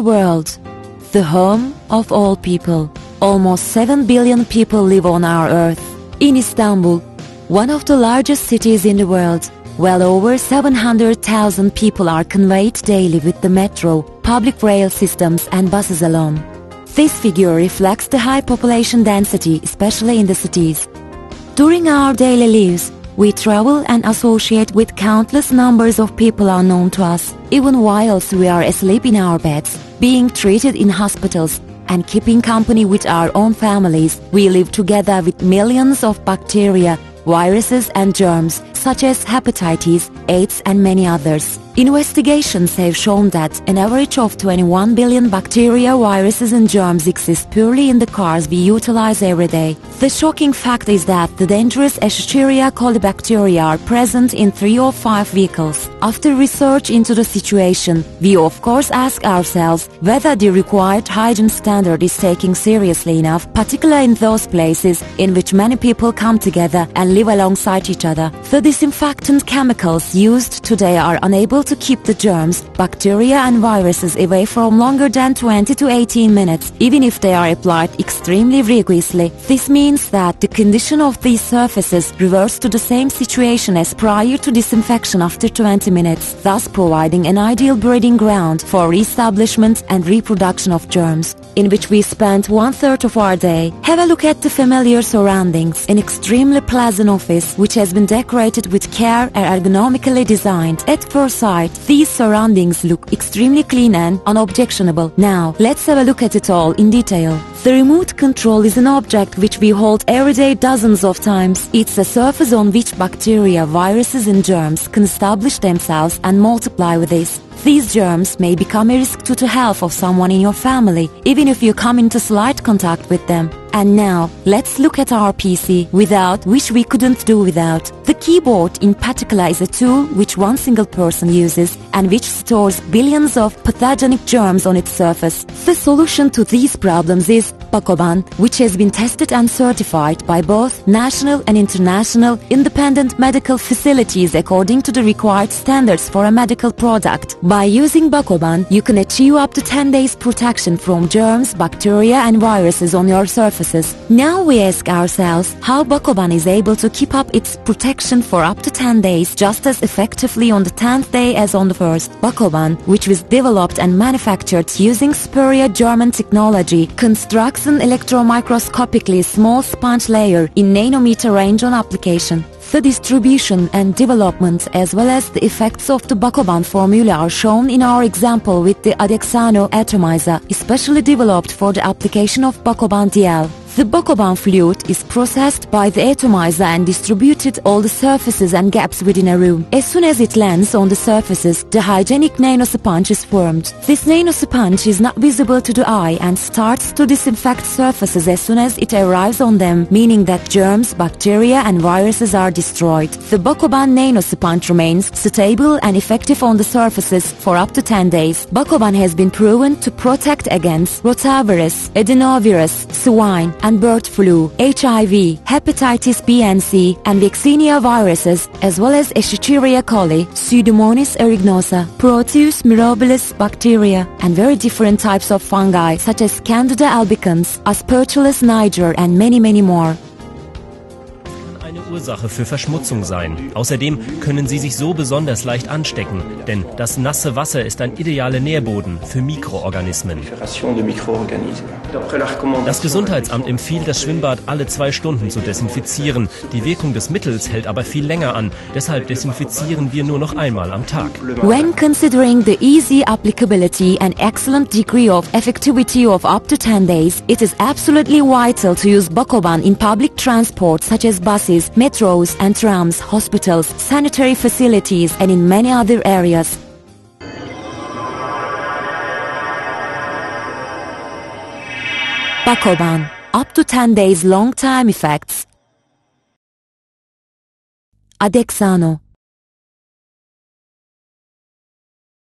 world, the home of all people. Almost 7 billion people live on our earth. In Istanbul, one of the largest cities in the world, well over 700,000 people are conveyed daily with the metro, public rail systems and buses alone. This figure reflects the high population density, especially in the cities. During our daily lives, we travel and associate with countless numbers of people unknown to us, even whilst we are asleep in our beds, being treated in hospitals, and keeping company with our own families. We live together with millions of bacteria, viruses and germs, such as hepatitis, AIDS and many others. Investigations have shown that an average of 21 billion bacteria, viruses and germs exist purely in the cars we utilize every day. The shocking fact is that the dangerous Escherichia coli bacteria are present in 3 or 5 vehicles. After research into the situation, we of course ask ourselves whether the required hygiene standard is taken seriously enough, particularly in those places in which many people come together and live alongside each other. The disinfectant chemicals used today are unable to keep the germs, bacteria and viruses away from longer than 20 to 18 minutes, even if they are applied extremely rigorously. This means that the condition of these surfaces reverts to the same situation as prior to disinfection after 20 minutes, thus providing an ideal breeding ground for re-establishment and reproduction of germs, in which we spend 1/3 of our day. Have a look at the familiar surroundings. An extremely pleasant office which has been decorated with care and ergonomically designed. At first sight, these surroundings look extremely clean and unobjectionable. Now, let's have a look at it all in detail. The remote control is an object which we hold every day dozens of times. It's a surface on which bacteria, viruses and germs can establish themselves and multiply with this. These germs may become a risk to the health of someone in your family, even if you come into slight contact with them. And now, let's look at our PC, without which we couldn't do without. The keyboard in particular is a tool which one single person uses and which stores billions of pathogenic germs on its surface. The solution to these problems is Bacoban, which has been tested and certified by both national and international independent medical facilities according to the required standards for a medical product. By using Bacoban, you can achieve up to 10 days protection from germs, bacteria and viruses on your surfaces. Now we ask ourselves how Bacoban is able to keep up its protection for up to 10 days just as effectively on the 10th day as on the first. Bacoban, which was developed and manufactured using superior German technology, constructs an electromicroscopically small sponge layer in nanometer range on application. The distribution and development as well as the effects of the Bacoban formula are shown in our example with the Adexano atomizer, especially developed for the application of Bacoban DL. The Bacoban fluid is processed by the atomizer and distributed all the surfaces and gaps within a room. As soon as it lands on the surfaces, the hygienic nanosponge is formed. This nanosponge is not visible to the eye and starts to disinfect surfaces as soon as it arrives on them, meaning that germs, bacteria and viruses are destroyed. The Bacoban nanosponge remains stable and effective on the surfaces for up to 10 days. Bacoban has been proven to protect against rotavirus, adenovirus, swine and bird flu, HIV, hepatitis B and C, and vaccinia viruses, as well as Escherichia coli, Pseudomonas aeruginosa, Proteus mirabilis bacteria, and very different types of fungi such as Candida albicans, Aspergillus niger, and many more. Eine Ursache für Verschmutzung sein. Außerdem können sie sich so besonders leicht anstecken, denn das nasse Wasser ist ein idealer Nährboden für Mikroorganismen. Das Gesundheitsamt empfiehlt, das Schwimmbad alle 2 Stunden zu desinfizieren. Die Wirkung des Mittels hält aber viel länger an, deshalb desinfizieren wir nur noch einmal am Tag. When considering the easy applicability and excellent degree of effectivity of up to 10 days, it is absolutely vital to use Bacoban in public transport such as buses, metros and trams, hospitals, sanitary facilities and in many other areas. Bacoban, up to 10 days long time effects. Adexano.